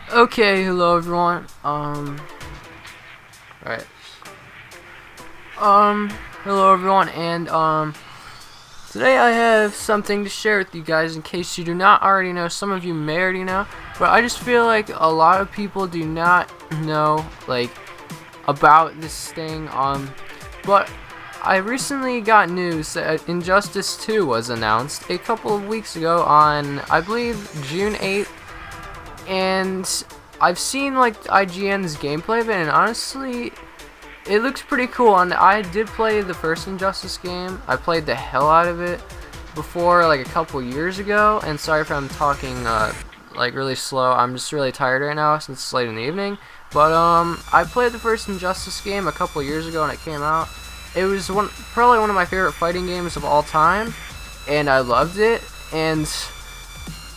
Okay, hello everyone. Right. Hello everyone, and today I have something to share with you guys. In case you do not already know, some of you may already know, but I just feel like a lot of people do not know about this thing. But I recently got news that Injustice 2 was announced a couple of weeks ago on, I believe, June 8th. And I've seen IGN's gameplay of it, and honestly, it looks pretty cool. And I did play the first Injustice game. I played the hell out of it before, like a couple years ago. And sorry if I'm talking really slow. I'm just really tired right now since it's late in the evening. But I played the first Injustice game a couple years ago when it came out. It was probably one of my favorite fighting games of all time, and I loved it. And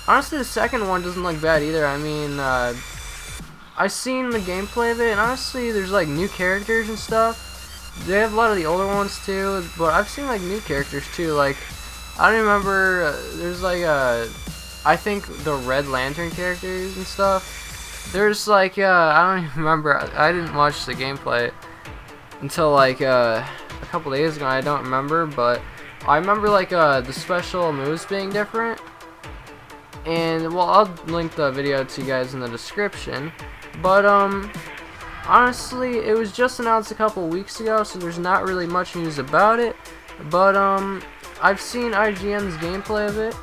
honestly, the second one doesn't look bad either. I mean, I've seen the gameplay of it, and honestly, there's like new characters and stuff. They have a lot of the older ones too, but I've seen like new characters too. Like, I don't remember. There's I think the Red Lantern characters and stuff. There's I don't even remember. I didn't watch the gameplay until a couple days ago. I don't remember, but I remember the special moves being different. And well, I'll link the video to you guys in the description. But honestly, it was just announced a couple weeks ago, so there's not really much news about it. But I've seen IGN's gameplay of it,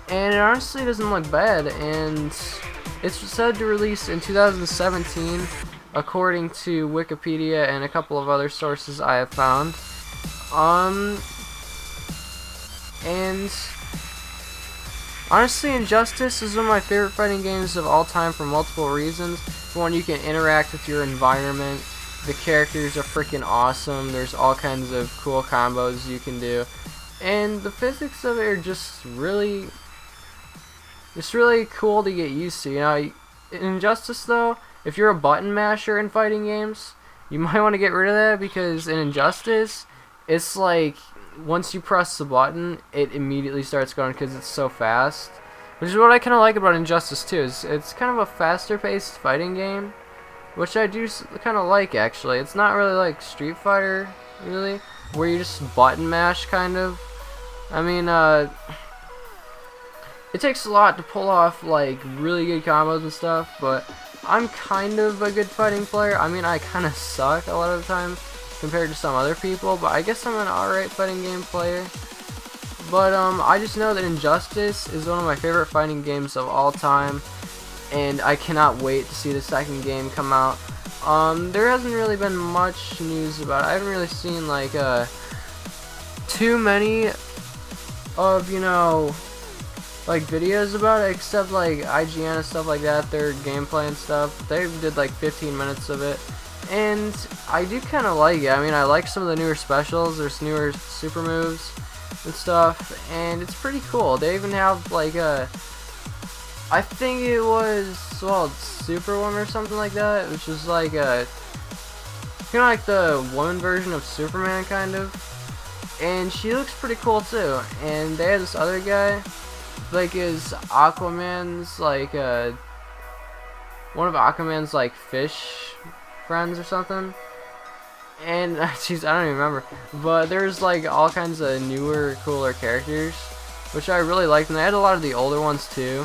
and it honestly doesn't look bad. And it's said to release in 2017, according to Wikipedia and a couple of other sources I have found. And honestly, Injustice is one of my favorite fighting games of all time for multiple reasons. For one, you can interact with your environment. The characters are freaking awesome. There's all kinds of cool combos you can do. And the physics of it are just really cool to get used to. You know, in Injustice though, if you're a button masher in fighting games, you might want to get rid of that, because in Injustice, it's like once you press the button, it immediately starts going because it's so fast. Which is what I kind of like about Injustice 2. It's kind of a faster-paced fighting game, which I do kind of like, actually. It's not really like Street Fighter, really, where you just button mash, kind of. I mean, it takes a lot to pull off really good combos and stuff, but I'm kind of a good fighting player. I mean, I kind of suck a lot of the time compared to some other people, but I guess I'm an alright fighting game player. But I just know that Injustice is one of my favorite fighting games of all time, and I cannot wait to see the second game come out. There hasn't really been much news about it. I haven't really seen too many of videos about it, except IGN and stuff like that, their gameplay and stuff. They did 15 minutes of it, and I do kind of like it. I mean, I like some of the newer specials. There's newer super moves and stuff, and it's pretty cool. They even have I think it was Superwoman or something like that, which is kind of like the woman version of Superman, kind of. And she looks pretty cool too. And they had this other guy, is Aquaman's one of Aquaman's fish friends or something. And jeez, I don't even remember. But there's all kinds of newer, cooler characters, which I really liked. And they had a lot of the older ones too,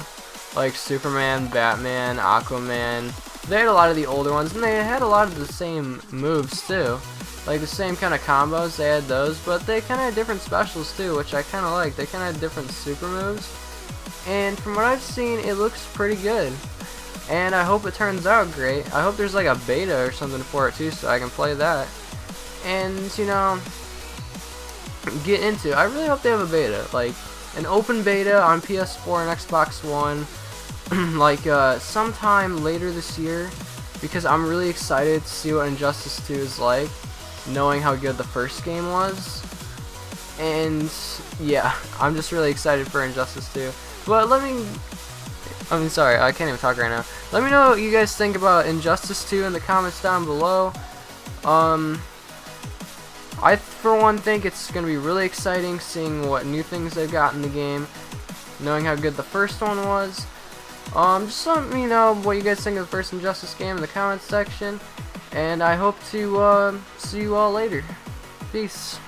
like Superman, Batman, Aquaman. They had a lot of the older ones, and they had a lot of the same moves too, like the same kind of combos. They had those, but they kind of had different specials too, which I kind of like. They kind of had different super moves, and from what I've seen, it looks pretty good. And I hope it turns out great. I hope there's a beta or something for it too, so I can play that. And get into it. I really hope they have a beta, an open beta on PS4 and Xbox One, sometime later this year, because I'm really excited to see what Injustice 2 is like, knowing how good the first game was. And yeah, I'm just really excited for Injustice 2. But sorry, I can't even talk right now. Let me know what you guys think about Injustice 2 in the comments down below. I, for one, think it's going to be really exciting seeing what new things they've got in the game, knowing how good the first one was. Just let me know what you guys think of the first Injustice game in the comments section, and I hope to see you all later. Peace.